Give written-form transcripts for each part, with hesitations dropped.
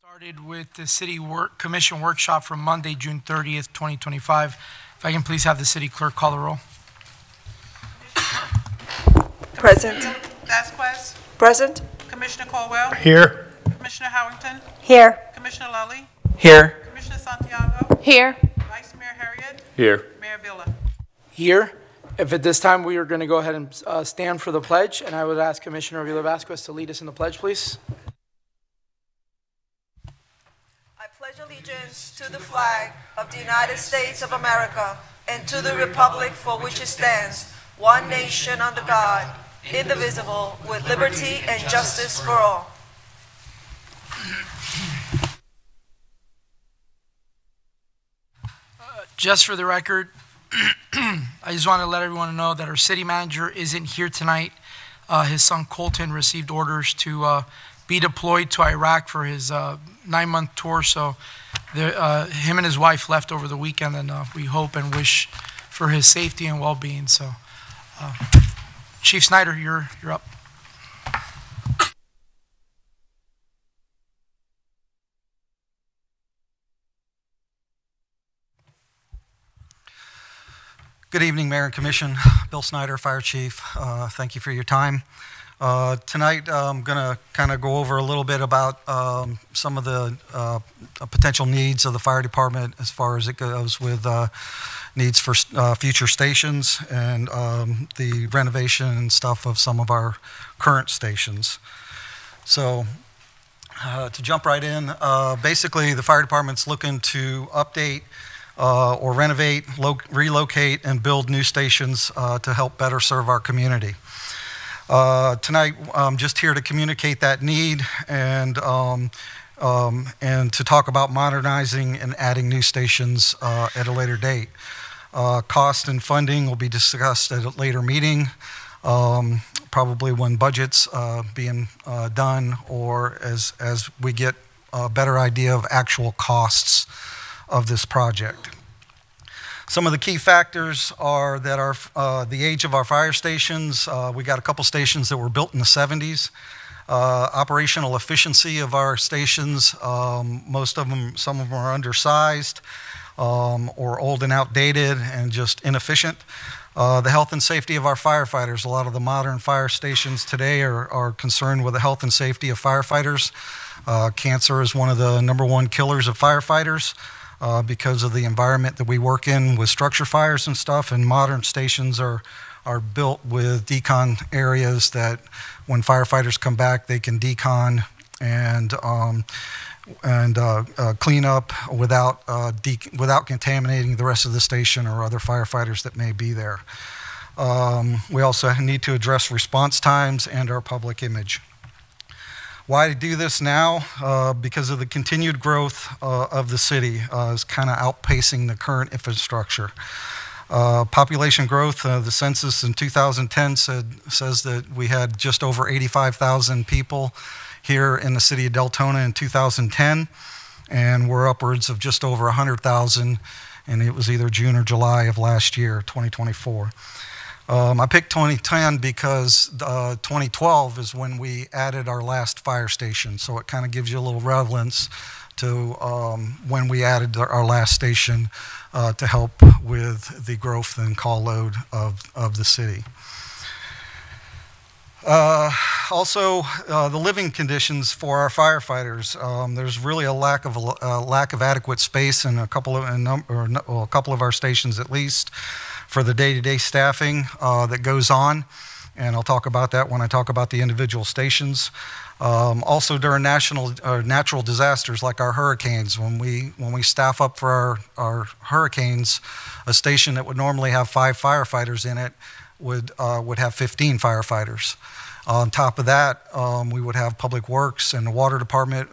Started with the City Commission workshop from Monday, June 30th, 2025. If I can please have the city clerk call the roll. Present. Vasquez. Present. Commissioner Caldwell. Here. Commissioner Harrington. Here. Commissioner Lully. Here. Commissioner Santiago. Here. Vice Mayor Harriet. Here. Mayor Villa. Here. If at this time we are going to go ahead and stand for the pledge, and I would ask Commissioner Avila Vasquez to lead us in the pledge, please. I pledge allegiance to the flag of the United States of America and to the republic for which it stands, one nation under God, indivisible, with liberty and justice for all. Just for the record, I just want to let everyone know that our city manager isn't here tonight. His son Colton received orders to be deployed to Iraq for his 9-month tour, so him and his wife left over the weekend, and we hope and wish for his safety and well-being. So, Chief Snyder, you're up. Good evening, Mayor and Commission. Bill Snyder, Fire Chief. Thank you for your time. Tonight, I'm going to kind of go over a little bit about some of the potential needs of the fire department as far as it goes with needs for future stations and the renovation and stuff of some of our current stations. So, to jump right in, basically the fire department's looking to update or renovate, relocate, and build new stations to help better serve our community. Tonight, I'm just here to communicate that need and to talk about modernizing and adding new stations at a later date. Cost and funding will be discussed at a later meeting, probably when budget's being done or as we get a better idea of actual costs of this project. Some of the key factors are that the age of our fire stations. We got a couple stations that were built in the 70s. Operational efficiency of our stations, most of them, some of them are undersized or old and outdated and just inefficient. The health and safety of our firefighters. A lot of the modern fire stations today are concerned with the health and safety of firefighters. Cancer is one of the #1 killers of firefighters. Because of the environment that we work in with structure fires and stuff, and modern stations are built with decon areas that when firefighters come back, they can decon and clean up without contaminating the rest of the station or other firefighters that may be there. We also need to address response times and our public image. Why do this now? Because of the continued growth of the city is kind of outpacing the current infrastructure. Population growth, the census in 2010 says that we had just over 85,000 people here in the city of Deltona in 2010, and we're upwards of just over 100,000, and it was either June or July of last year, 2024. I picked 2010 because 2012 is when we added our last fire station, so it kind of gives you a little relevance to when we added our last station to help with the growth and call load of the city. Also, the living conditions for our firefighters. There's really a lack of adequate space in a couple of our stations at least, for the day-to-day staffing that goes on, and I'll talk about that when I talk about the individual stations. Also during natural disasters like our hurricanes, when we staff up for our hurricanes, a station that would normally have 5 firefighters in it would have 15 firefighters. On top of that, we would have Public Works and the Water Department.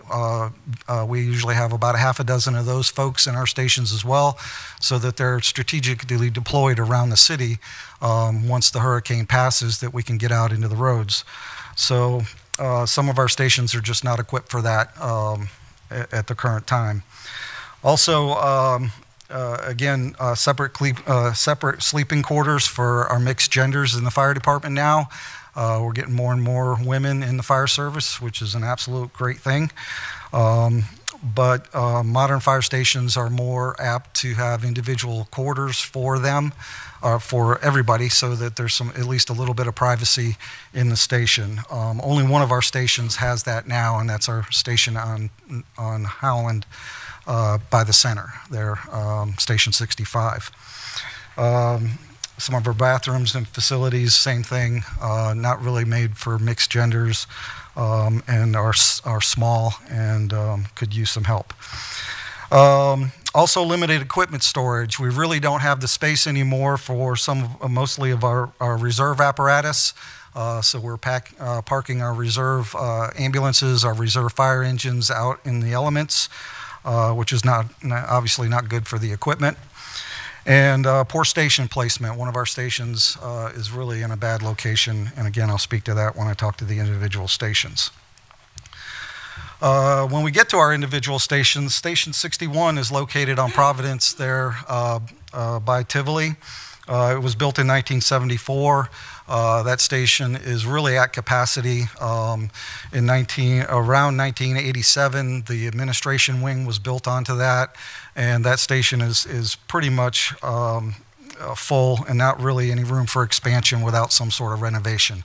We usually have about a half a dozen of those folks in our stations as well, so that they're strategically deployed around the city once the hurricane passes, that we can get out into the roads. So some of our stations are just not equipped for that at the current time. Also, again, separate sleeping quarters for our mixed genders in the fire department now. We're getting more and more women in the fire service, which is an absolute great thing. but modern fire stations are more apt to have individual quarters for them, for everybody, so that there's at least a little bit of privacy in the station. Only one of our stations has that now, and that's our station on Howland by the center there, Station 65. Some of our bathrooms and facilities, same thing, not really made for mixed genders, and are small and could use some help. Also limited equipment storage. We really don't have the space anymore for mostly of our reserve apparatus. So we're parking our reserve ambulances, our reserve fire engines out in the elements, which is obviously not good for the equipment. And poor station placement. One of our stations is really in a bad location, and again, I'll speak to that when I talk to the individual stations. When we get to our individual stations, Station 61 is located on Providence there by Tivoli. It was built in 1974. That station is really at capacity. Around 1987, the administration wing was built onto that, and that station is pretty much full and not really any room for expansion without some sort of renovation.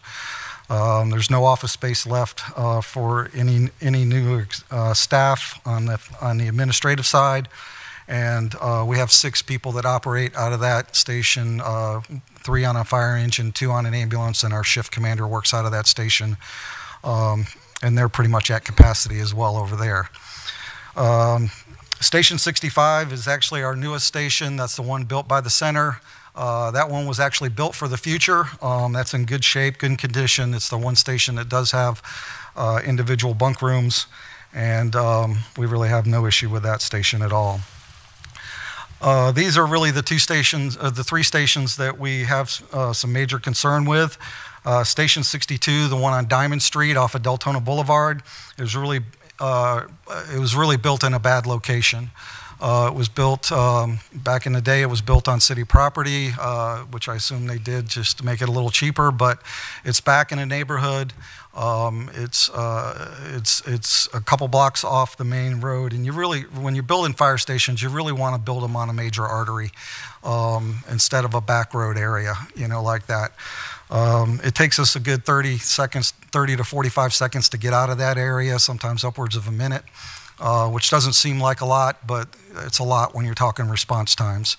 There's no office space left for any new staff on the administrative side, and we have 6 people that operate out of that station, 3 on a fire engine, 2 on an ambulance, and our shift commander works out of that station, and they're pretty much at capacity as well over there. Station 65 is actually our newest station. That's the one built by the center. That one was actually built for the future. That's in good shape, good condition. It's the one station that does have individual bunk rooms, and we really have no issue with that station at all. These are really the 3 stations that we have some major concern with. Station 62, the one on Diamond Street off of Deltona Boulevard, it was really built in a bad location. It was built back in the day. It was built on city property, which I assume they did just to make it a little cheaper. But it's back in a neighborhood. It's a couple blocks off the main road, and when you're building fire stations, you really want to build them on a major artery instead of a back road area, like that. It takes us a good 30 to 45 seconds to get out of that area, sometimes upwards of a minute. Which doesn't seem like a lot, but it's a lot when you're talking response times.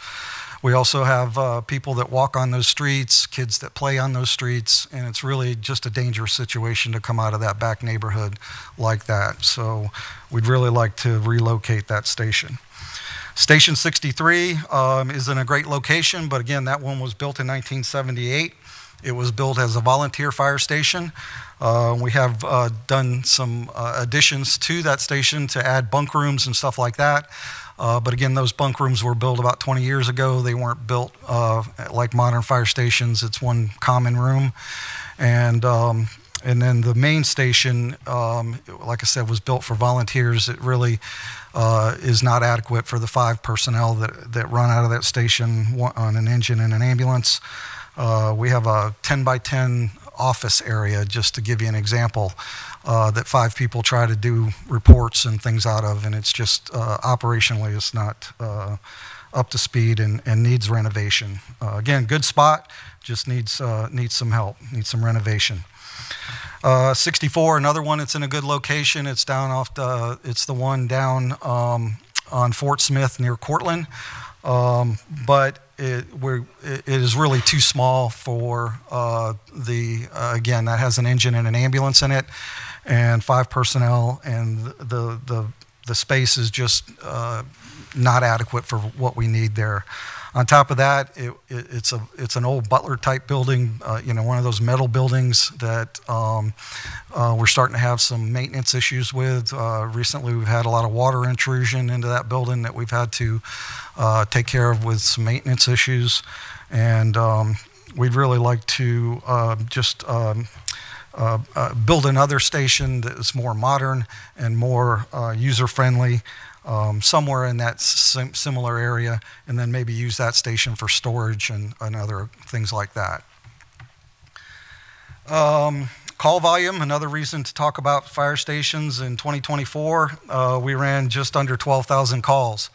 We also have people that walk on those streets, kids that play on those streets, and it's really just a dangerous situation to come out of that back neighborhood like that. So we'd really like to relocate that station. Station 63 is in a great location, but again, that one was built in 1978. It was built as a volunteer fire station. We have done some additions to that station to add bunk rooms and stuff like that. But again, those bunk rooms were built about 20 years ago. They weren't built like modern fire stations. It's one common room. And then the main station, like I said, was built for volunteers. It really is not adequate for the 5 personnel that run out of that station on an engine and an ambulance. We have a 10 by 10 office area, just to give you an example, that 5 people try to do reports and things out of, and it's just operationally it's not up to speed and needs renovation. Again, good spot, just needs some help, needs some renovation. 64, another one that's in a good location. It's down it's the one down on Fort Smith near Cortland, but it is really too small for again, that has an engine and an ambulance in it, and 5 personnel, and the space is just not adequate for what we need there. On top of that, it's an old Butler type building, one of those metal buildings that we're starting to have some maintenance issues with. Recently, we've had a lot of water intrusion into that building that we've had to take care of with some maintenance issues, and we'd really like to just build another station that is more modern and more user-friendly, somewhere in that similar area, and then maybe use that station for storage and other things like that. Call volume, another reason to talk about fire stations in 2024, we ran just under 12,000 calls.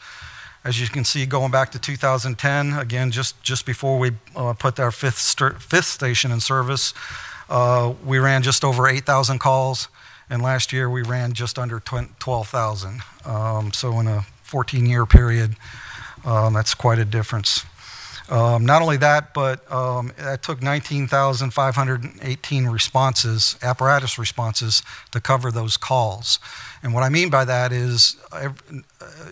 As you can see, going back to 2010, again, just before we put our fifth station in service, we ran just over 8,000 calls, and last year we ran just under 12,000. So in a 14-year period, that's quite a difference. Not only that, but it took 19,518 responses, apparatus responses, to cover those calls. And what I mean by that is,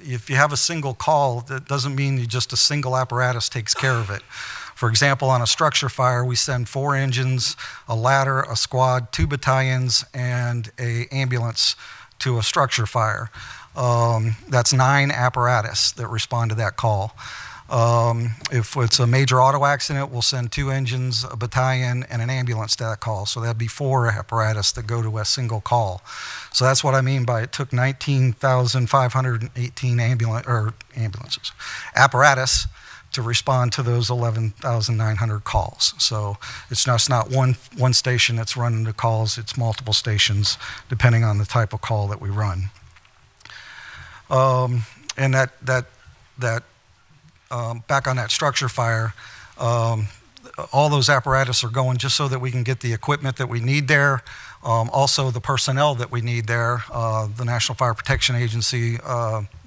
if you have a single call, that doesn't mean just a single apparatus takes care of it. For example, on a structure fire, we send 4 engines, a ladder, a squad, 2 battalions, and an ambulance to a structure fire. That's 9 apparatus that respond to that call. If it's a major auto accident, we'll send 2 engines, a battalion, and an ambulance to that call. So that'd be 4 apparatus that go to a single call. So that's what I mean by it took 19,518 ambulances, apparatus, to respond to those 11,900 calls. So it's not one station that's running the calls, it's multiple stations, depending on the type of call that we run. And back on that structure fire, all those apparatus are going just so that we can get the equipment that we need there, also the personnel that we need there. The National Fire Protection Agency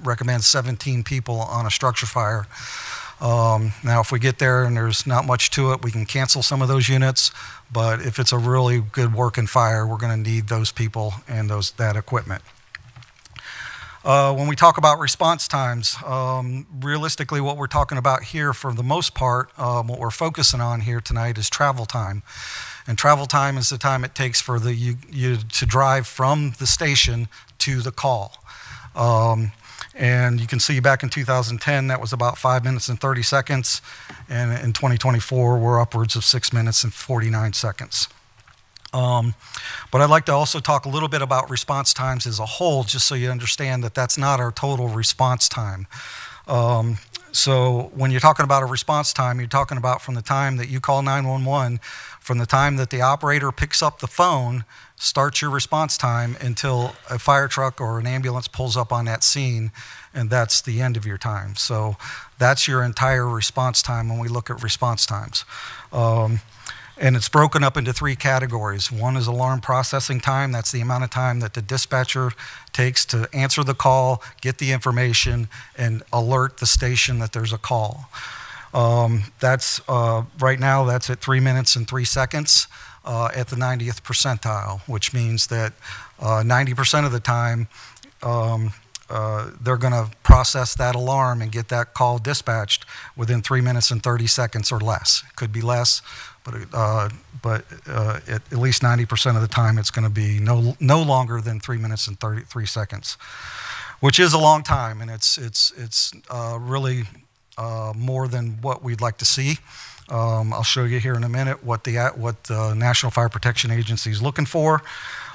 recommends 17 people on a structure fire. Now, if we get there and there's not much to it, we can cancel some of those units, but if it's a really good working fire, we're going to need those people and that equipment. When we talk about response times, realistically what we're talking about here for the most part, what we're focusing on here tonight is travel time. And travel time is the time it takes for you to drive from the station to the call. And you can see back in 2010, that was about 5 minutes and 30 seconds. And in 2024, we're upwards of 6 minutes and 49 seconds. But I'd like to also talk a little bit about response times as a whole, just so you understand that that's not our total response time. So when you're talking about a response time, you're talking about from the time that you call 911, from the time that the operator picks up the phone, starts your response time until a fire truck or an ambulance pulls up on that scene, and that's the end of your time. So that's your entire response time when we look at response times. And it's broken up into 3 categories. One is alarm processing time. That's the amount of time that the dispatcher takes to answer the call, get the information, and alert the station that there's a call. Right now, that's at 3 minutes and 3 seconds at the 90th percentile, which means that 90% of the time, they're going to process that alarm and get that call dispatched within 3 minutes and 30 seconds or less. It could be less, but at least 90% of the time, it's going to be no longer than 3 minutes and 33 seconds, which is a long time, and it's really more than what we'd like to see. I'll show you here in a minute what the National Fire Protection Agency is looking for.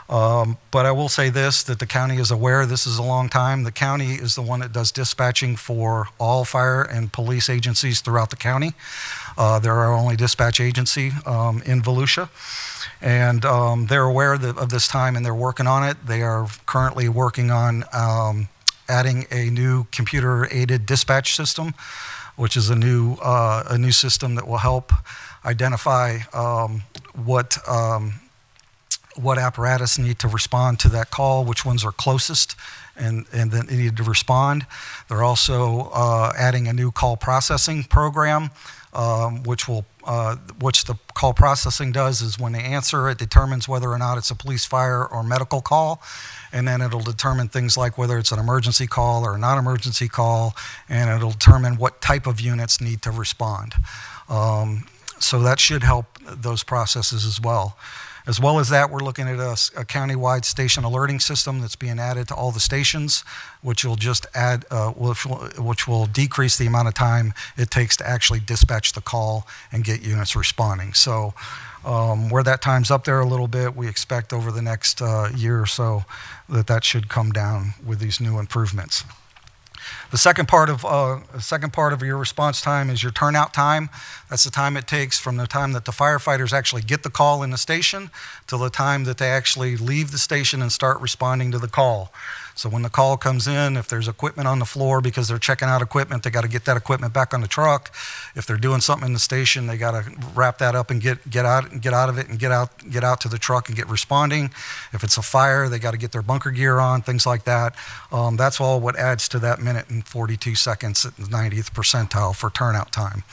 But I will say this, that the county is aware this is a long time. The county is the one that does dispatching for all fire and police agencies throughout the county. They're our only dispatch agency in Volusia. And they're aware of this time, and they're working on it. They are currently working on adding a new computer-aided dispatch system, which is a new system that will help identify what apparatus need to respond to that call, which ones are closest, and then they need to respond. They're also adding a new call processing program, which the call processing does is when they answer, it determines whether or not it's a police, fire, or medical call, and then it'll determine things like whether it's an emergency call or a non-emergency call, and it'll determine what type of units need to respond. So that should help those processes as well. As well as that, we're looking at a county-wide station alerting system that's being added to all the stations, which will just add, which will decrease the amount of time it takes to actually dispatch the call and get units responding. So where that time's up there a little bit, we expect over the next year or so that should come down with these new improvements. The second part of your response time is your turnout time. That's the time it takes from the time that the firefighters actually get the call in the station till the time that they actually leave the station and start responding to the call. So when the call comes in, if there's equipment on the floor because they're checking out equipment, they got to get that equipment back on the truck. If they're doing something in the station, they got to wrap that up and get out of it and get out to the truck and get responding. If it's a fire, they got to get their bunker gear on, things like that. That's all what adds to that minute and 42 seconds at the 90th percentile for turnout time.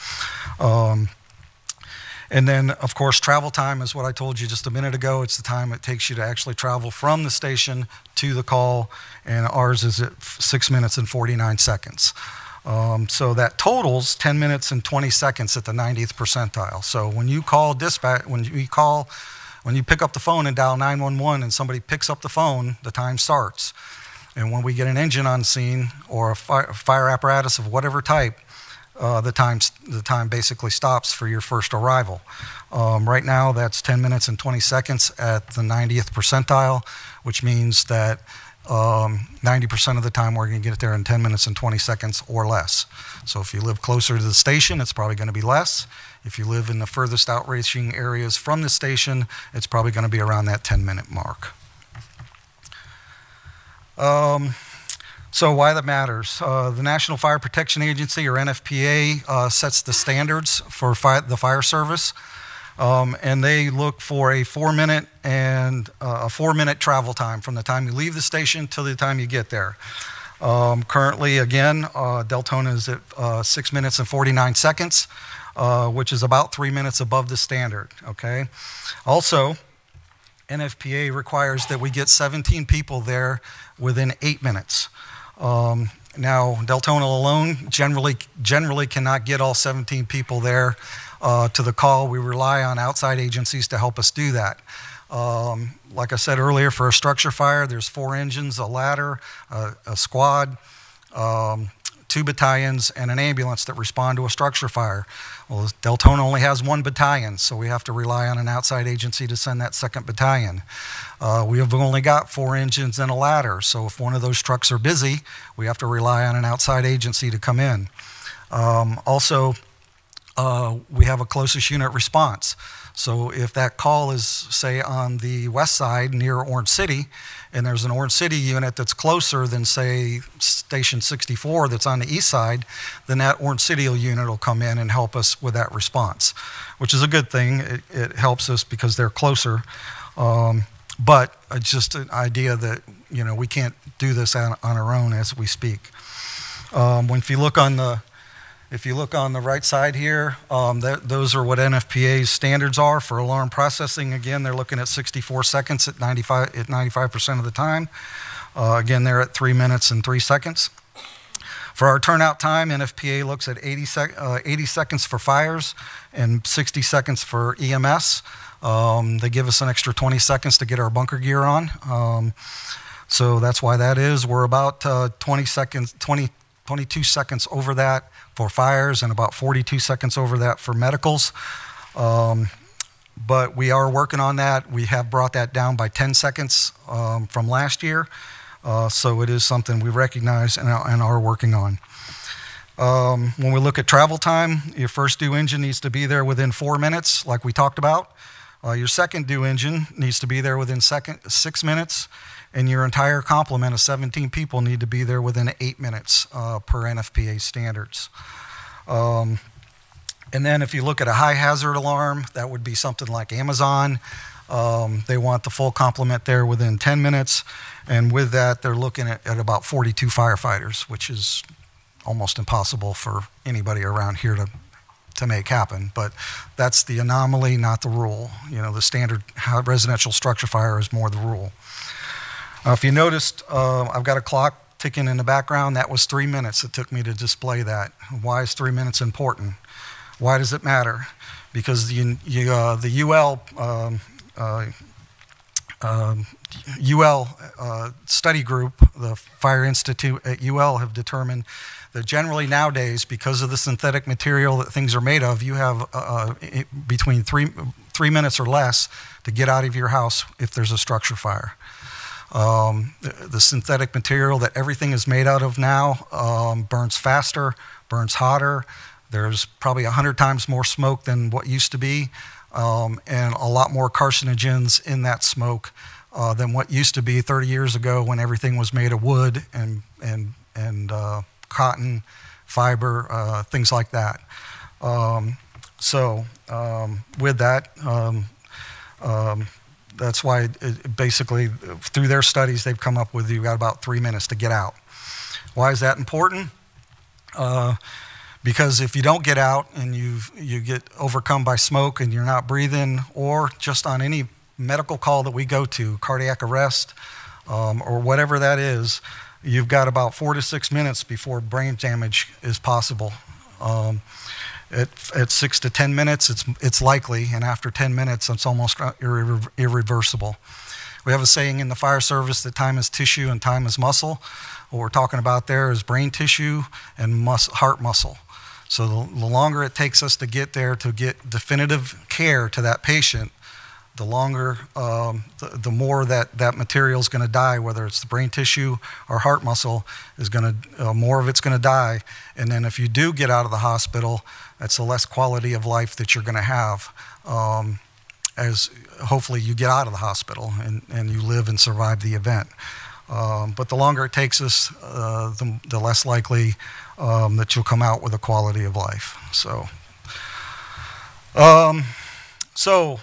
And then, of course, travel time is what I told you just a minute ago. It's the time it takes you to actually travel from the station to the call, and ours is at 6 minutes and 49 seconds. So that totals 10 minutes and 20 seconds at the 90th percentile. So when you call dispatch, when you pick up the phone and dial 911 and somebody picks up the phone, the time starts. And when we get an engine on scene or a fire apparatus of whatever type, the time basically stops for your first arrival. Right now, that's 10 minutes and 20 seconds at the 90th percentile, which means that 90% of the time we're going to get there in 10 minutes and 20 seconds or less. So if you live closer to the station, it's probably going to be less. If you live in the furthest outreaching areas from the station, it's probably going to be around that 10-minute mark. So why that matters. The National Fire Protection Agency, or NFPA, sets the standards for the fire service, and they look for a 4-minute and a 4-minute travel time from the time you leave the station till the time you get there. Currently, again, Deltona is at 6 minutes and 49 seconds, which is about 3 minutes above the standard, okay? Also, NFPA requires that we get 17 people there within 8 minutes. Now, Deltona alone generally cannot get all 17 people there to the call. We rely on outside agencies to help us do that. Like I said earlier, for a structure fire, there's 4 engines, a ladder, a squad, 2 battalions, and an ambulance that respond to a structure fire. Well, Deltona only has 1 battalion, so we have to rely on an outside agency to send that 2nd battalion. We have only got 4 engines and a ladder, so if one of those trucks are busy, we have to rely on an outside agency to come in. Also, we have a closest unit response. So if that call is, say, on the west side near Orange City, and there's an Orange City unit that's closer than, say, Station 64 that's on the east side, then that Orange City unit will come in and help us with that response, which is a good thing. It helps us because they're closer. But it's just an idea that, you know, we can't do this on our own as we speak. If you look on the right side here, those are what NFPA's standards are for alarm processing. Again, they're looking at 64 seconds at 95% of the time. Again, they're at 3 minutes and 3 seconds. For our turnout time, NFPA looks at 80 seconds for fires and 60 seconds for EMS. They give us an extra 20 seconds to get our bunker gear on. So that's why that is. We're about 22 seconds over that for fires and about 42 seconds over that for medicals. But we are working on that. We have brought that down by 10 seconds from last year. So it is something we recognize and are working on. When we look at travel time, your first due engine needs to be there within 4 minutes, like we talked about. Your second due engine needs to be there within 6 minutes. And your entire complement of 17 people need to be there within 8 minutes per NFPA standards. And then if you look at a high hazard alarm, that would be something like Amazon. They want the full complement there within 10 minutes. And with that, they're looking at about 42 firefighters, which is almost impossible for anybody around here to make happen. But that's the anomaly, not the rule. You know, the standard residential structure fire is more the rule. If you noticed, I've got a clock ticking in the background. That was 3 minutes it took me to display that. Why is 3 minutes important? Why does it matter? Because the UL study group, the Fire Institute at UL, have determined that generally nowadays, because of the synthetic material that things are made of, you have between three minutes or less to get out of your house if there's a structure fire. The synthetic material that everything is made out of now burns faster, burns hotter. There's probably 100 times more smoke than what used to be, and a lot more carcinogens in that smoke than what used to be 30 years ago when everything was made of wood and cotton, fiber, things like that. With that, that's why basically through their studies they've come up with you've got about 3 minutes to get out. Why is that important? Because if you don't get out and you get overcome by smoke and you're not breathing, or just on any medical call that we go to, cardiac arrest, or whatever that is, you've got about 4 to 6 minutes before brain damage is possible. At 6 to 10 minutes, it's likely, and after 10 minutes, it's almost irreversible. We have a saying in the fire service that time is tissue and time is muscle. What we're talking about there is brain tissue and heart muscle. So the longer it takes us to get there to get definitive care to that patient, the longer, the more that material is going to die, whether it's the brain tissue or heart muscle, is going to, more of it's going to die. And then if you do get out of the hospital, that's the less quality of life that you're going to have, as hopefully you get out of the hospital and you live and survive the event. But the longer it takes us, the less likely that you'll come out with a quality of life. So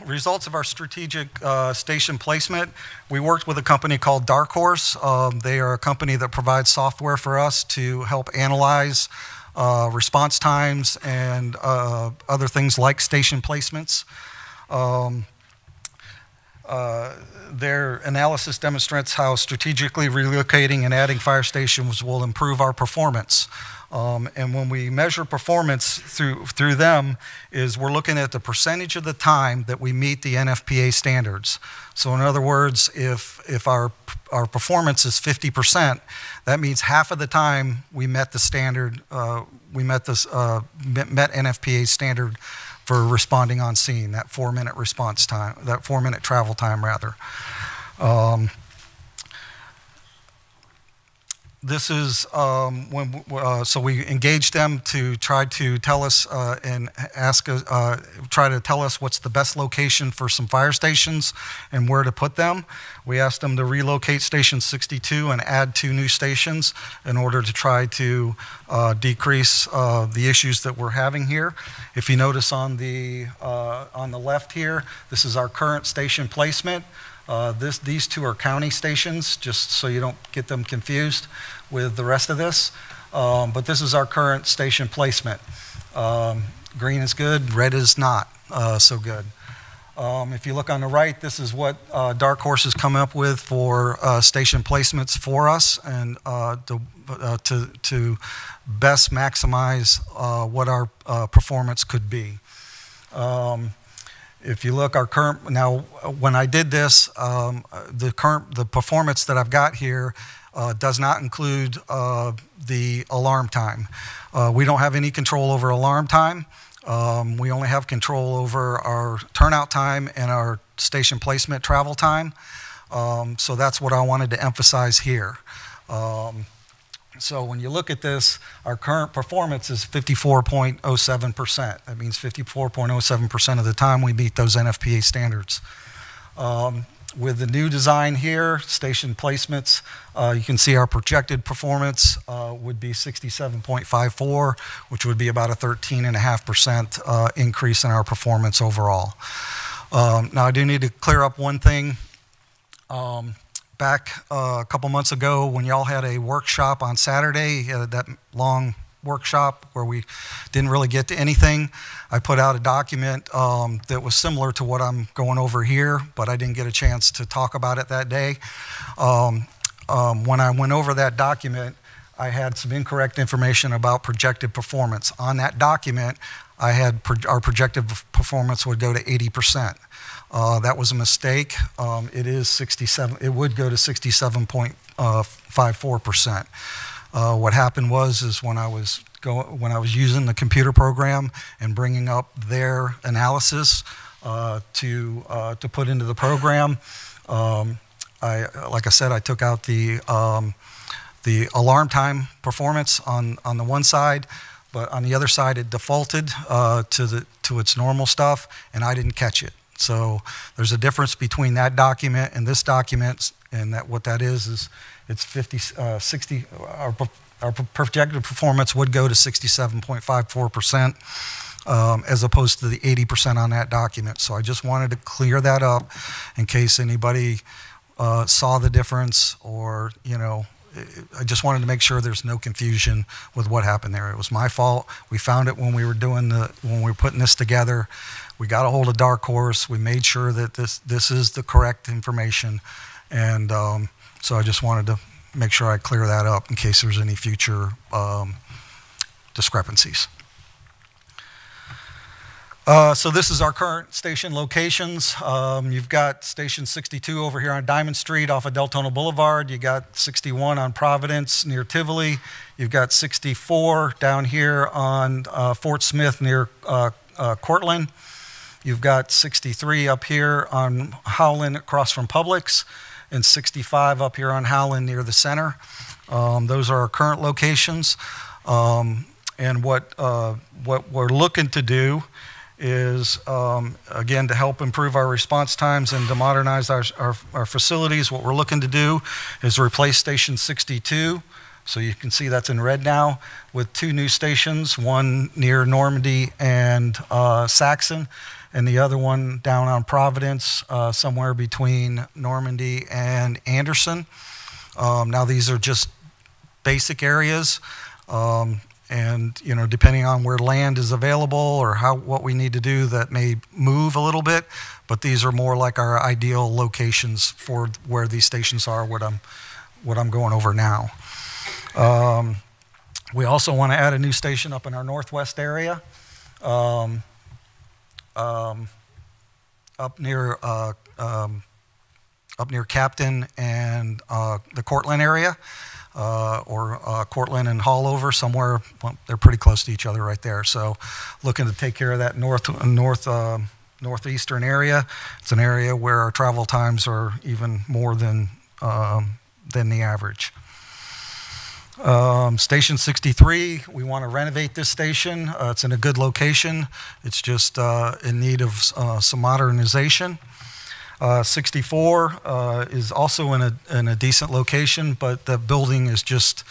results of our strategic station placement, we worked with a company called Dark Horse. They are a company that provides software for us to help analyze response times and other things like station placements. Their analysis demonstrates how strategically relocating and adding fire stations will improve our performance. And when we measure performance through them, is we're looking at the percentage of the time that we meet the NFPA standards. So in other words, if our performance is 50%, that means half of the time we met the standard, met NFPA standard for responding on scene, that 4-minute response time, that 4-minute travel time rather. This is so we engaged them to try to tell us and try to tell us what's the best location for some fire stations and where to put them. We asked them to relocate Station 62 and add 2 new stations in order to try to decrease the issues that we're having here. If you notice on the left here, this is our current station placement. These 2 are county stations, just so you don't get them confused with the rest of this. But this is our current station placement. Green is good, red is not so good. If you look on the right, this is what Dark Horse has come up with for station placements for us, and to best maximize what our performance could be. If you look, our current, now when I did this, the performance that I've got here does not include the alarm time. We don't have any control over alarm time. We only have control over our turnout time and our station placement travel time. So that's what I wanted to emphasize here. So when you look at this, our current performance is 54.07%. That means 54.07% of the time we meet those NFPA standards. With the new design here, station placements, you can see our projected performance would be 67.54, which would be about a 13.5% increase in our performance overall. Now I do need to clear up one thing. Back a couple months ago when y'all had a workshop on Saturday, that long workshop where we didn't really get to anything, I put out a document that was similar to what I'm going over here, but I didn't get a chance to talk about it that day. When I went over that document, I had some incorrect information about projected performance. On that document, I had our projected performance would go to 80%. That was a mistake. It is 67. It would go to 67.54%. What happened was when I was using the computer program and bringing up their analysis to put into the program, like I said, I took out the alarm time performance on the one side, but on the other side it defaulted to its normal stuff, and I didn't catch it. So there's a difference between that document and this document, and what that is it's 60. Our projected performance would go to 67.54%. As opposed to the 80% on that document. So I just wanted to clear that up in case anybody saw the difference, or, you know, I just wanted to make sure there's no confusion with what happened there. It was my fault. We found it when we were putting this together. We got a hold of Dark Horse. We made sure that this is the correct information, and so I just wanted to make sure I clear that up in case there's any future discrepancies. So this is our current station locations. You've got Station 62 over here on Diamond Street off of Deltona Boulevard. You got 61 on Providence near Tivoli. You've got 64 down here on Fort Smith near Cortland. You've got 63 up here on Howland across from Publix, and 65 up here on Howland near the center. Those are our current locations. And what we're looking to do is, again, to help improve our response times and to modernize our facilities, what we're looking to do is replace Station 62. So you can see that's in red now, with 2 new stations, one near Normandy and Saxon, and the other one down on Providence, somewhere between Normandy and Anderson. Now these are just basic areas. And, you know, depending on where land is available or what we need to do, that may move a little bit, but these are more like our ideal locations for where these stations are, what I'm going over now. We also want to add a new station up in our northwest area, up near Captain and the Cortland area. Or Cortland and Hallover, somewhere. Well, they're pretty close to each other right there. So looking to take care of that northeastern area. It's an area where our travel times are even more than the average. Station 63, we want to renovate this station. It's in a good location. It's just in need of some modernization. 64 is also in a decent location, but the building is just,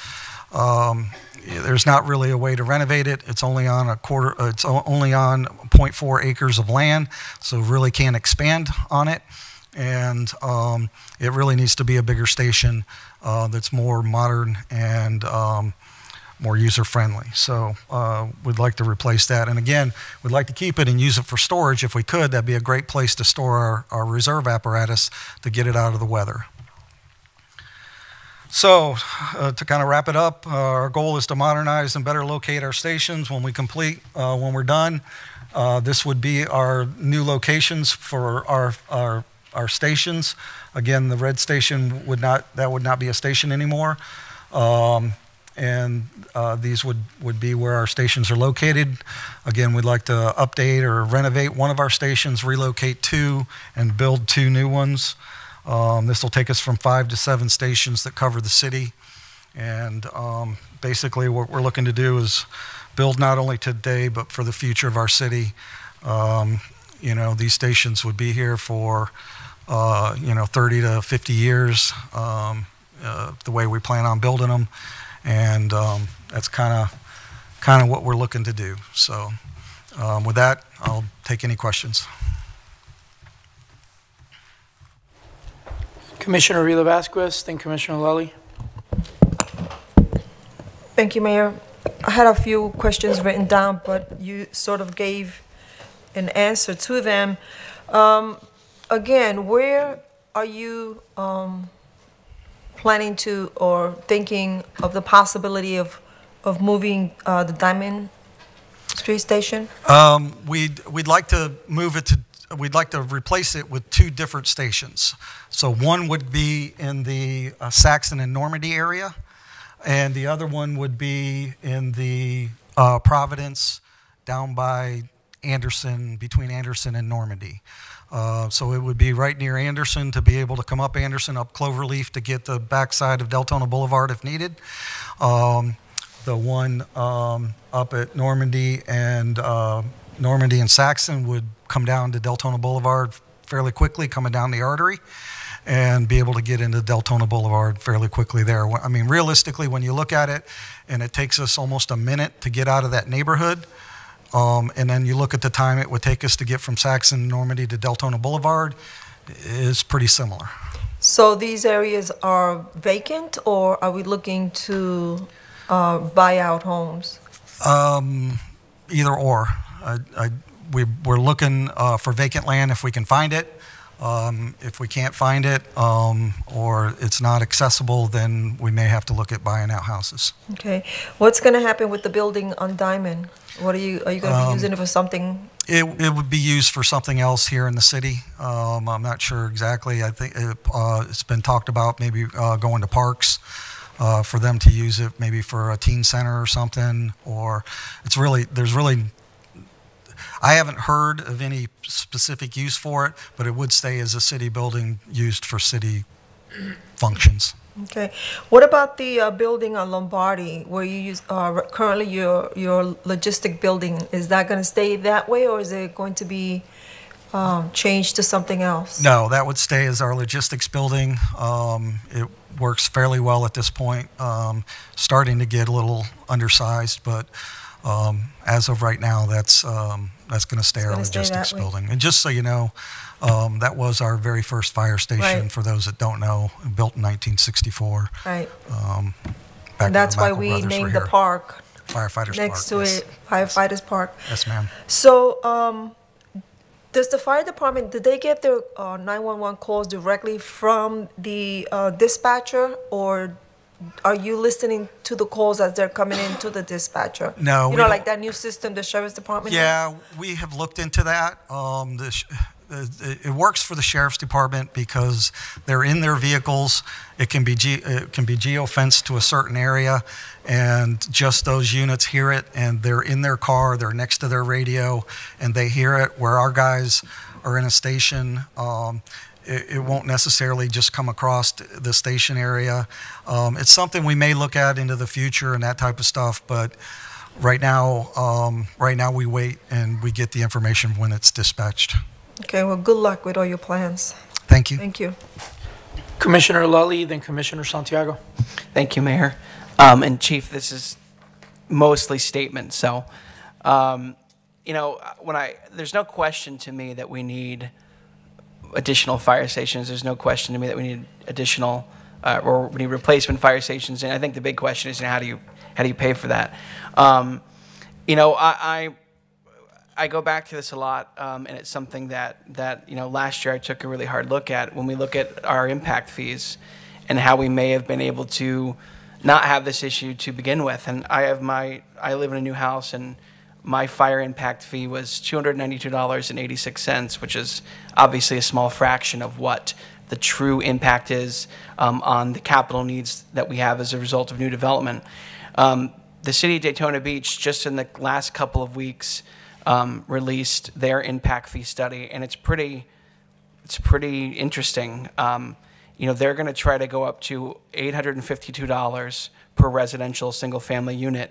there's not really a way to renovate it. It's only on it's only on 0.4 acres of land, so really can't expand on it. And it really needs to be a bigger station that's more modern and more user-friendly. So we'd like to replace that. And again, we'd like to keep it and use it for storage if we could. That'd be a great place to store our reserve apparatus to get it out of the weather. So to kind of wrap it up, our goal is to modernize and better locate our stations when we complete, when we're done. This would be our new locations for our stations. Again, the red station would not be a station anymore. And these would be where our stations are located. Again, we'd like to update or renovate one of our stations, relocate 2, and build 2 new ones. This will take us from 5 to 7 stations that cover the city. And basically what we're looking to do is build not only today, but for the future of our city. You know, these stations would be here for, 30 to 50 years, the way we plan on building them. And that's kind of what we're looking to do. So with that, I'll take any questions. Commissioner Rila Vasquez, then Commissioner Lally. Thank you, Mayor. I had a few questions written down, but you sort of gave an answer to them. Again, where are you planning to or thinking of the possibility of moving the Diamond Street Station? We'd like to move it to. We'd like to replace it with 2 different stations. So one would be in the Saxon and Normandy area, and the other one would be in the Providence, down by Anderson, between Anderson and Normandy. So it would be right near Anderson to be able to come up Anderson, up Cloverleaf to get the backside of Deltona Boulevard if needed. The one up at Normandy and Saxon would come down to Deltona Boulevard fairly quickly, coming down the artery, and be able to get into Deltona Boulevard fairly quickly there. I mean, realistically, when you look at it, and it takes us almost a minute to get out of that neighborhood, and then you look at the time it would take us to get from Saxon, Normandy to Deltona Boulevard, is pretty similar. So these areas are vacant, or are we looking to buy out homes? Either or. We're looking for vacant land if we can find it. If we can't find it, or it's not accessible, then we may have to look at buying out houses. Okay. What's going to happen with the building on Diamond? Are you going to be using it for something? It would be used for something else here in the city. I'm not sure exactly. I think it's been talked about maybe going to parks for them to use it, maybe for a teen center or something. Or I haven't heard of any specific use for it, but it would stay as a city building used for city functions. Okay. What about the building on Lombardi where you use currently your logistic building? Is that going to stay that way, or is it going to be changed to something else? No, that would stay as our logistics building. It works fairly well at this point. Starting to get a little undersized, but as of right now, that's going to stay our logistics building. And just so you know, that was our very first fire station. Right. For those that don't know, built in 1964. Right. And that's why we named the park Firefighters next Park. to it, Firefighters Park. Yes, ma'am. So, does the fire department, did they get their 911 calls directly from the dispatcher, or are you listening to the calls as they're coming into the dispatcher? No, You we know, don't. like that new system the sheriff's department has? Yeah, we have looked into that. It works for the sheriff's department because they're in their vehicles. It can be geofenced to a certain area, and just those units hear it, and they're in their car, they're next to their radio, and they hear it. Where our guys are in a station, it won't necessarily just come across the station area. It's something we may look at into the future and that type of stuff, but right now we wait and we get the information when it's dispatched. Okay, well, good luck with all your plans. Thank you. Thank you. Commissioner Lally, then Commissioner Santiago. Thank you, Mayor. And Chief, this is mostly statements. So, there's no question to me that we need additional fire stations. There's no question to me that we need additional or we need replacement fire stations. And I think the big question is, how do you pay for that? I go back to this a lot, and it's something that last year I took a really hard look at when we look at our impact fees and how we may have been able to not have this issue to begin with. And I live in a new house, and my fire impact fee was $292.86, which is obviously a small fraction of what the true impact is on the capital needs that we have as a result of new development. The city of Daytona Beach, just in the last couple of weeks, released their impact fee study, and it's pretty interesting. They're going to try to go up to $852 per residential single-family unit,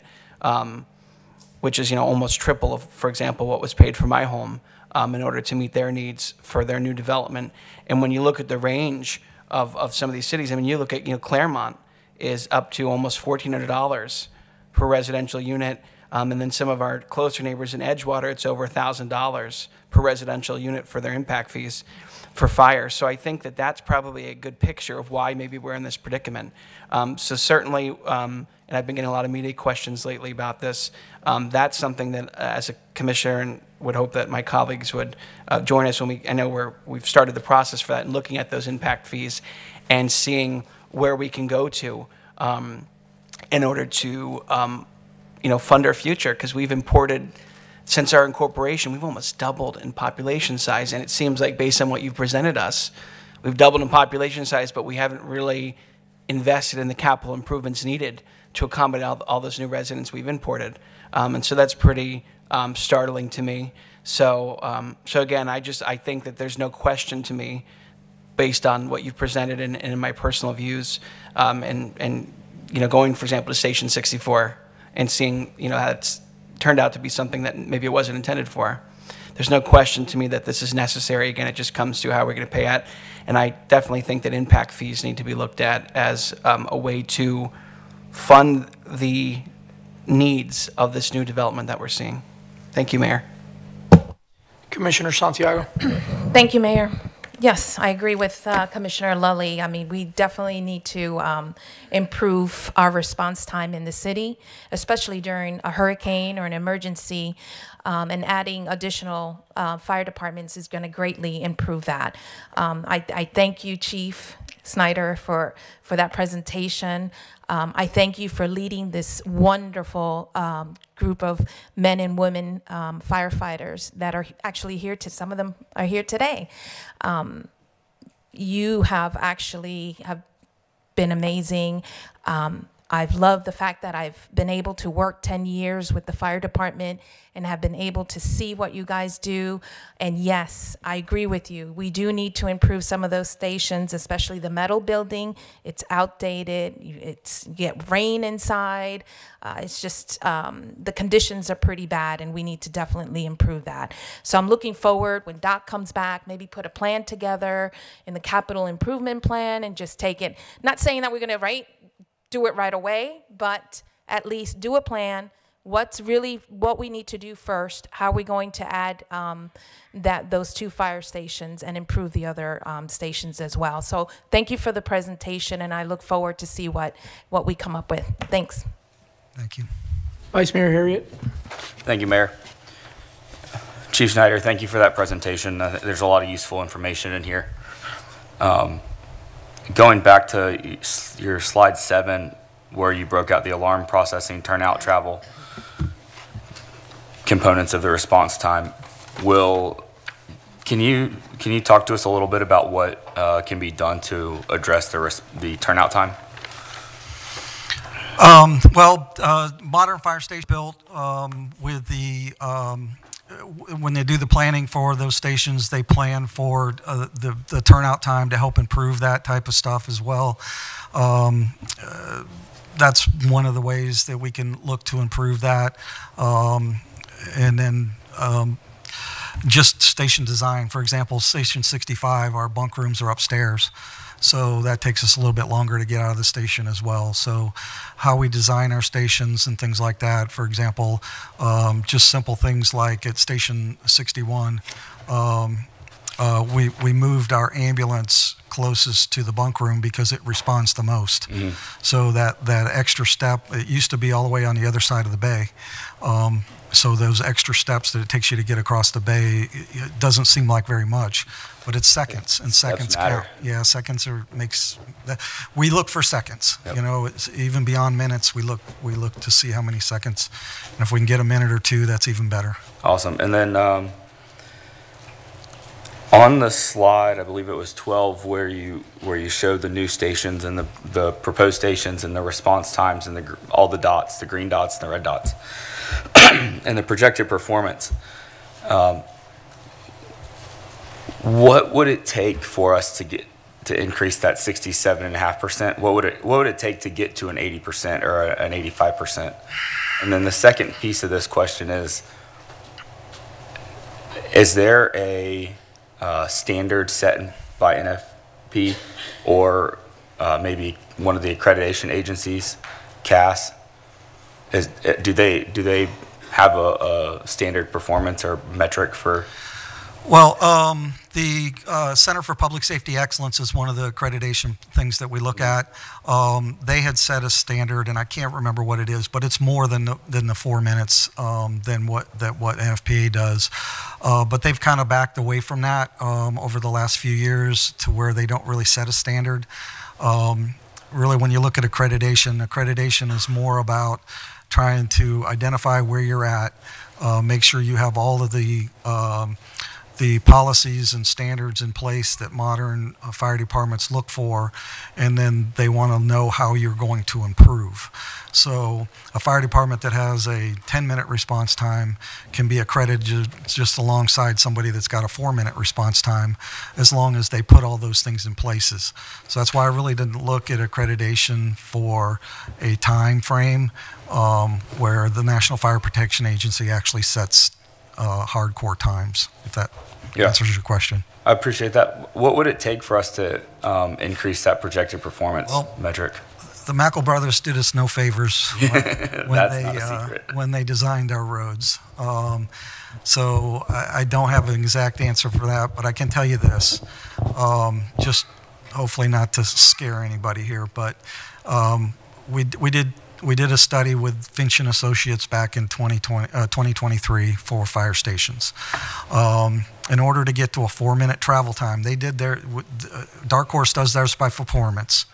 which is almost triple of, for example, what was paid for my home, in order to meet their needs for their new development. And when you look at the range of some of these cities, I mean, you look at Claremont is up to almost $1,400 per residential unit. And then some of our closer neighbors in Edgewater, it's over $1,000 per residential unit for their impact fees for fire. So I think that that's probably a good picture of why maybe we're in this predicament. So certainly, and I've been getting a lot of media questions lately about this, that's something that as a commissioner and would hope that my colleagues would join us when we've started the process for that and looking at those impact fees and seeing where we can go to in order to fund our future, because we've imported, since our incorporation, we've almost doubled in population size, and it seems like based on what you've presented us, we've doubled in population size, but we haven't really invested in the capital improvements needed to accommodate all those new residents we've imported. And so that's pretty startling to me. So, so again, I think that there's no question to me, based on what you've presented and in my personal views, and going, for example, to Station 64 and seeing, how it's turned out to be something that maybe it wasn't intended for. There's no question to me that this is necessary. Again, it just comes to how we're going to pay it. And I definitely think that impact fees need to be looked at as a way to fund the needs of this new development that we're seeing. Thank you, Mayor. Commissioner Santiago. Thank you, Mayor. Yes, I agree with Commissioner Lully. I mean, we definitely need to improve our response time in the city, especially during a hurricane or an emergency, and adding additional fire departments is going to greatly improve that. I thank you, Chief Snyder, for that presentation. I thank you for leading this wonderful group of men and women firefighters that are actually here. Some of them are here today. You have been amazing. I've loved the fact that I've been able to work 10 years with the fire department and have been able to see what you guys do. And yes, I agree with you. We do need to improve some of those stations, especially the metal building. It's outdated. You get rain inside. It's just, the conditions are pretty bad, and we need to definitely improve that. So I'm looking forward when Doc comes back, maybe put a plan together in the capital improvement plan and just take it. Not saying that we're going to do it right away, but at least do a plan. What we need to do first? How are we going to add those 2 fire stations and improve the other stations as well? So thank you for the presentation, and I look forward to see what we come up with. Thanks. Thank you. Vice Mayor Harriet. Thank you, Mayor. Chief Snyder, thank you for that presentation. There's a lot of useful information in here. Going back to your slide 7, where you broke out the alarm processing, turnout travel components of the response time, can you talk to us a little bit about what can be done to address the turnout time? Modern fire station built with the when they do the planning for those stations, they plan for the turnout time to help improve that type of stuff as well. That's one of the ways that we can look to improve that. And then just station design. For example, Station 65, our bunk rooms are upstairs. So that takes us a little bit longer to get out of the station as well. So how we design our stations and things like that, for example, just simple things like at Station 61, we moved our ambulance closest to the bunk room because it responds the most. Mm-hmm. So that extra step, it used to be all the way on the other side of the bay. So those extra steps that it takes you to get across the bay, it doesn't seem like very much, but it's seconds, and seconds count. Yeah, seconds we look for seconds. Yep. It's even beyond minutes. We look to see how many seconds, and if we can get a minute or 2, that's even better. Awesome. And then on the slide, I believe it was 12, where you showed the new stations and the proposed stations and the response times and all the dots, the green dots and the red dots, and the projected performance. What would it take for us to increase that 67.5%? What would it take to get to an 80% or an 85%? And then the second piece of this question is there a standard set by NFP or maybe one of the accreditation agencies, CAS? Do they have a standard performance or metric for? Well, the Center for Public Safety Excellence is one of the accreditation things that we look at. They had set a standard, and I can't remember what it is, but it's more than the 4 minutes than what NFPA does. But they've kind of backed away from that over the last few years to where they don't really set a standard. Really, when you look at accreditation is more about trying to identify where you're at, make sure you have all of the the policies and standards in place that modern fire departments look for, and then they want to know how you're going to improve. So a fire department that has a 10-minute response time can be accredited just alongside somebody that's got a 4-minute response time, as long as they put all those things in places. So that's why I really didn't look at accreditation for a time frame where the National Fire Protection Agency actually sets hardcore times, if that answers your question. I appreciate that. What would it take for us to increase that projected performance metric? The Mackle brothers did us no favors when when they designed our roads. So I don't have an exact answer for that, but I can tell you this, just hopefully not to scare anybody here, but we did a study with Finch and Associates back in 2023 for fire stations. In order to get to a 4-minute travel time, they did their, Dark Horse does theirs by performance,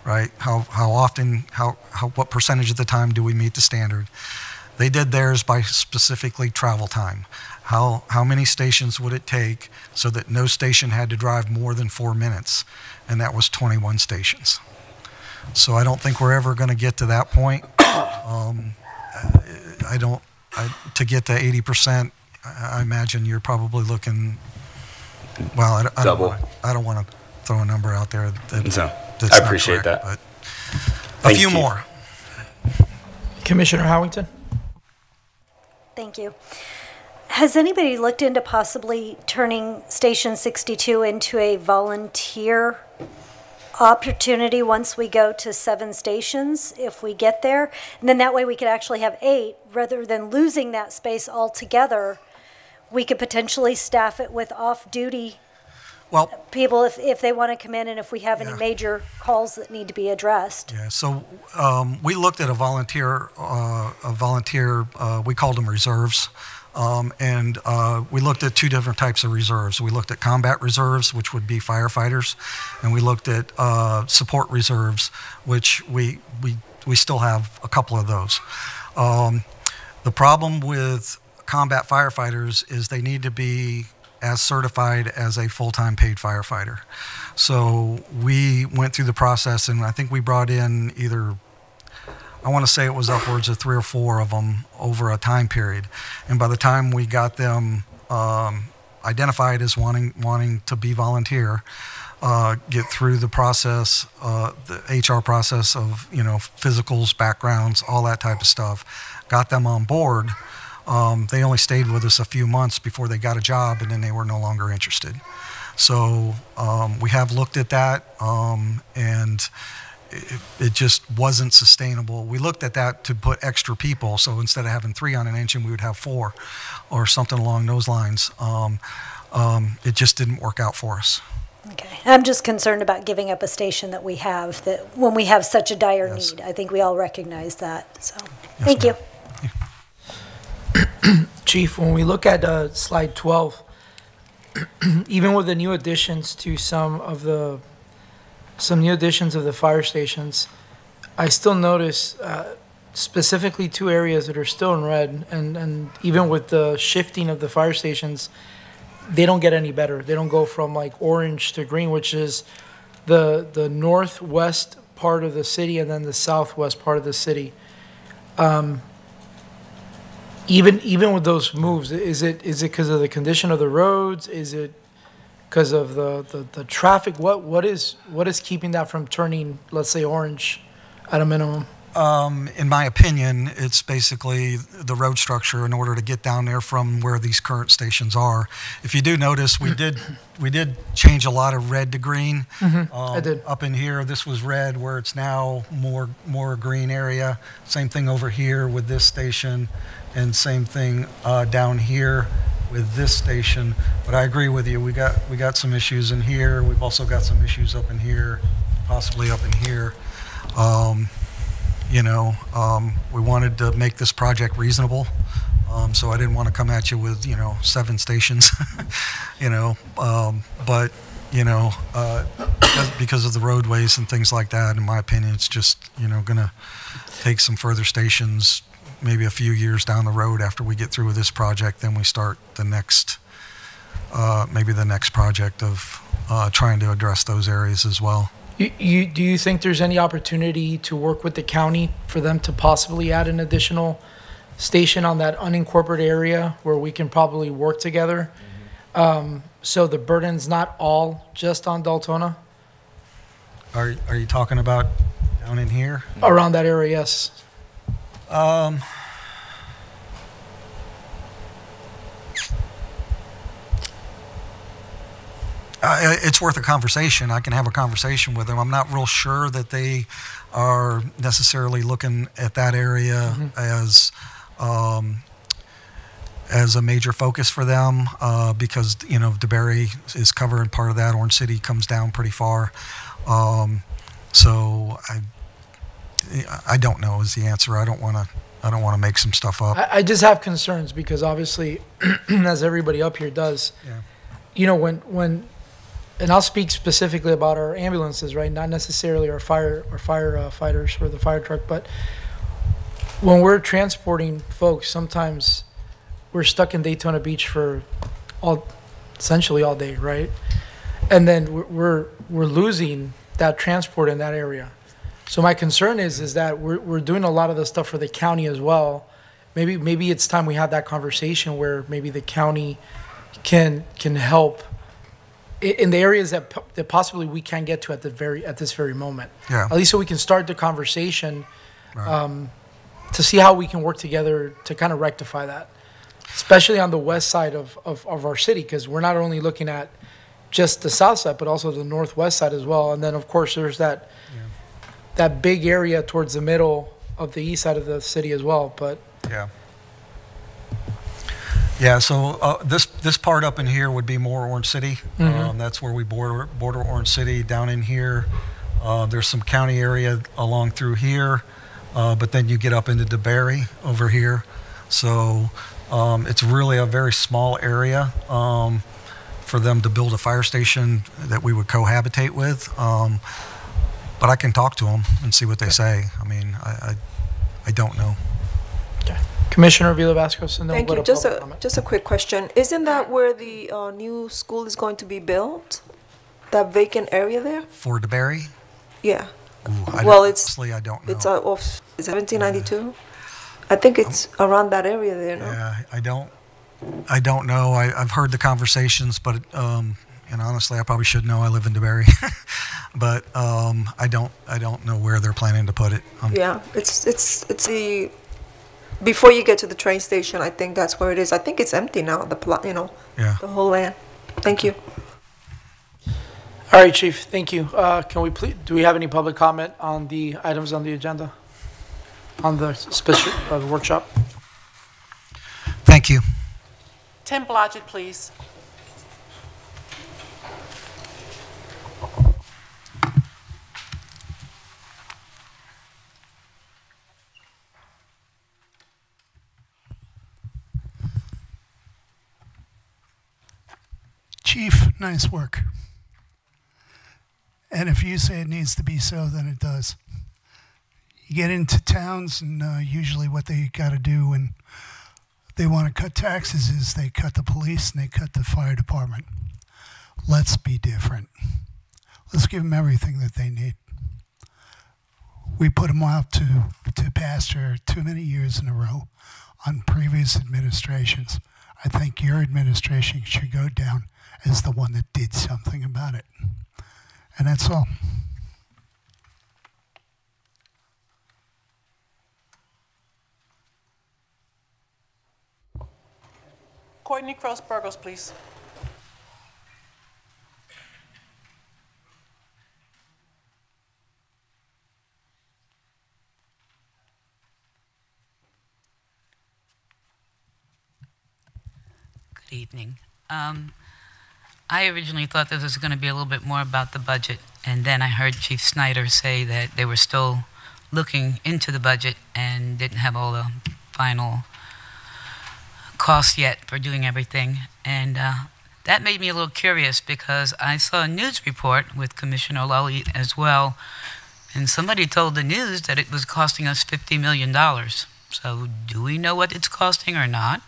right? How often, what percentage of the time do we meet the standard? They did theirs by specifically travel time. How many stations would it take so that no station had to drive more than 4 minutes? And that was 21 stations. So I don't think we're ever going to get to that point. To get to 80%, I imagine you're probably looking, well, Double. I don't want to throw a number out there that's I appreciate correct, that. but a few more. Commissioner Howington? Thank you. Has anybody looked into possibly turning Station 62 into a volunteer opportunity once we go to 7 stations, if we get there? And then that way we could actually have 8, rather than losing that space altogether. We could potentially staff it with off-duty people if they want to come in, and if we have any major calls that need to be addressed. Yeah, so we looked at a volunteer, we called them reserves. And we looked at 2 different types of reserves. We looked at combat reserves, which would be firefighters, and we looked at support reserves, which we still have a couple of those. The problem with combat firefighters is they need to be as certified as a full-time paid firefighter. So we went through the process, and I think we brought in I want to say it was upwards of 3 or 4 of them over a time period. And by the time we got them identified as wanting to be volunteer, get through the process, the HR process of, physicals, backgrounds, all that type of stuff, got them on board, they only stayed with us a few months before they got a job, and then they were no longer interested. So we have looked at that, and it just wasn't sustainable. We looked at that to put extra people, so instead of having 3 on an engine, we would have 4 or something along those lines. It just didn't work out for us. Okay. I'm just concerned about giving up a station that we have, that when we have such a dire need. I think we all recognize that. So, thank you. Chief, when we look at slide 12, even with the new additions to some new additions of the fire stations, I still notice specifically 2 areas that are still in red, and even with the shifting of the fire stations, they don't get any better. They don't go from like orange to green, which is the northwest part of the city and then the southwest part of the city. Even with those moves, is it because of the condition of the roads? Is it because of the traffic? What is keeping that from turning, let's say, orange at a minimum? In my opinion, it's basically the road structure in order to get down there from where these current stations are. If you do notice, we did change a lot of red to green. I did. Up in here, this was red, where it's now more green area. Same thing over here with this station, and same thing down here with this station. But I agree with you. We got some issues in here. We've also got some issues up in here, possibly up in here. We wanted to make this project reasonable, so I didn't want to come at you with 7 stations, but because of the roadways and things like that, in my opinion, it's just going to take some further stations, maybe a few years down the road after we get through with this project. Then we start the next maybe the next project of trying to address those areas as well. Do you think there's any opportunity to work with the county for them to possibly add an additional station on that unincorporated area where we can probably work together? So the burden's not all just on Deltona? Are you talking about down in here? Around that area, yes. It's worth a conversation. I can have a conversation with them. I'm not real sure that they are necessarily looking at that area as a major focus for them because, you know, DeBerry is covering part of that. Orange City comes down pretty far. So I don't know is the answer. I don't want to make some stuff up. I just have concerns because obviously, as everybody up here does, you know, when and I'll speak specifically about our ambulances, right? Not necessarily our firefighters or the fire truck, but when we're transporting folks, sometimes we're stuck in Daytona Beach for essentially all day, right? And then we're losing that transport in that area. So my concern is that we're doing a lot of the stuff for the county as well. Maybe it's time we have that conversation where maybe the county can help in the areas that possibly we can't get to at this very moment. Yeah. At least so we can start the conversation Right. to see how we can work together to kind of rectify that, especially on the west side of our city, because we're not only looking at just the south side, but also the northwest side as well. And then, of course, there's that big area towards the middle of the east side of the city as well. But Yeah, so this part up in here would be more Orange City. That's where we border Orange City. Down in here, there's some county area along through here, but then you get up into DeBerry over here. So it's really a very small area for them to build a fire station that we would cohabitate with. But I can talk to them and see what they say. I mean, I don't know. okay. Commissioner Villa-Vasquez, and then Thank we'll you. go to public comment. Just a quick question. Isn't that where the new school is going to be built? That vacant area there? For DeBerry? Yeah. Ooh, Honestly, I don't know. It's off 1792. I think it's around that area there, no? Yeah, I don't know. I've heard the conversations, but and honestly, I probably should know. I live in DeBerry, but I don't know where they're planning to put it. Yeah, it's the before you get to the train station. I think that's where it is. I think it's empty now. Yeah. The whole land. Thank you. All right, Chief. Thank you. Do we have any public comment on the items on the agenda? On the special the workshop? Thank you. Tim Blodgett, please. Chief, nice work. And if you say it needs to be so, then it does. You get into towns, and usually what they got to do when they want to cut taxes is they cut the police and they cut the fire department. Let's be different. Let's give them everything that they need. We put them out to pasture too many years in a row on previous administrations. I think your administration should go down as the one that did something about it. And that's all. Courtney Cross Burgos, please. Good evening. I originally thought this was going to be a little bit more about the budget, and then I heard Chief Snyder say that they were still looking into the budget and didn't have all the final costs yet for doing everything. And that made me a little curious because I saw a news report with Commissioner Lully as well, and somebody told the news that it was costing us $50 million. So do we know what it's costing or not?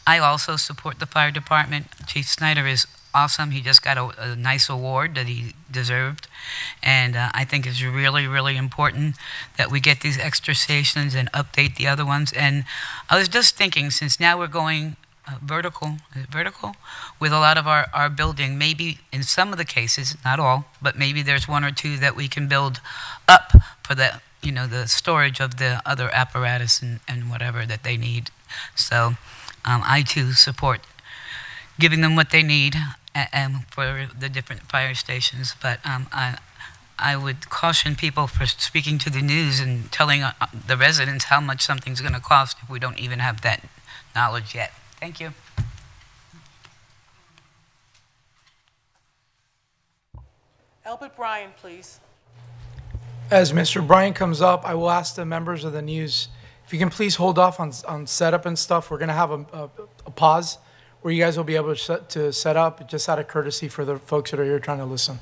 I also support the fire department. Chief Snyder is awesome. He just got a nice award that he deserved. And I think it's really, really important that we get these extra stations and update the other ones. And I was just thinking, since now we're going vertical with a lot of our building, maybe in some of the cases, not all, but maybe there's one or two that we can build up for the, you know, the storage of the other apparatus and whatever that they need. So I too support giving them what they need and for the different fire stations. But I would caution people for speaking to the news and telling the residents how much something's going to cost if we don't even have that knowledge yet. Thank you. Albert Bryan, please. As Mr. Bryan comes up, I will ask the members of the news, if you can please hold off on setup and stuff. We're going to have a pause where you guys will be able to set up, just out of courtesy for the folks that are here trying to listen.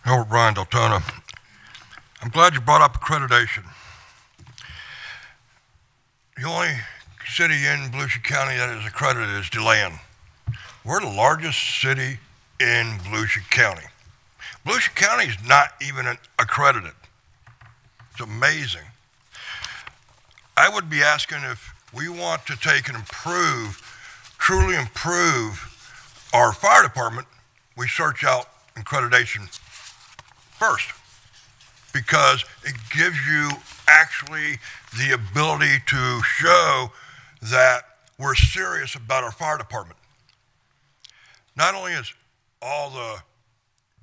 Albert Bryan, Deltona. I'm glad you brought up accreditation. The only city in Volusia County that is accredited is DeLand. We're the largest city in Volusia County. Volusia County is not even accredited. It's amazing. I would be asking if we want to take and improve, truly improve our fire department, we search out accreditation first, because it gives you actually the ability to show that we're serious about our fire department. Not only is all the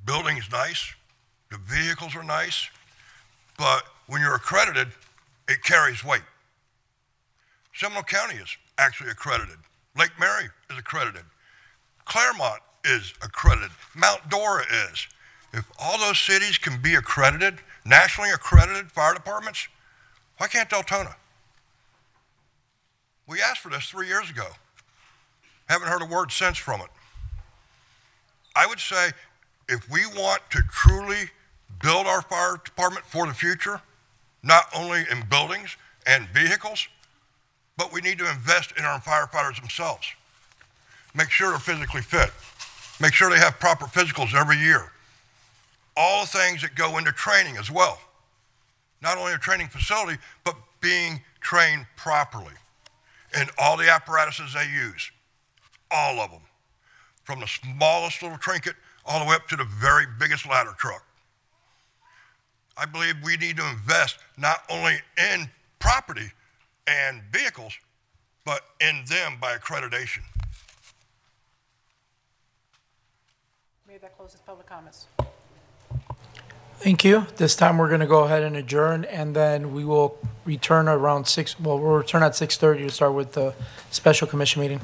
buildings nice, the vehicles are nice, but when you're accredited, it carries weight. Seminole County is actually accredited. Lake Mary is accredited. Claremont is accredited. Mount Dora is. If all those cities can be accredited, nationally accredited fire departments, why can't Deltona? We asked for this 3 years ago. Haven't heard a word since from it. I would say if we want to truly build our fire department for the future, not only in buildings and vehicles, but we need to invest in our firefighters themselves. Make sure they're physically fit. Make sure they have proper physicals every year. All the things that go into training as well. Not only a training facility, but being trained properly. And all the apparatuses they use, all of them. From the smallest little trinket all the way up to the very biggest ladder truck. I believe we need to invest not only in property and vehicles, but in them by accreditation. May that closes public comments. Thank you. This time we're going to go ahead and adjourn, and then we will return around 6. Well, we'll return at 6:30 to start with the special commission meeting.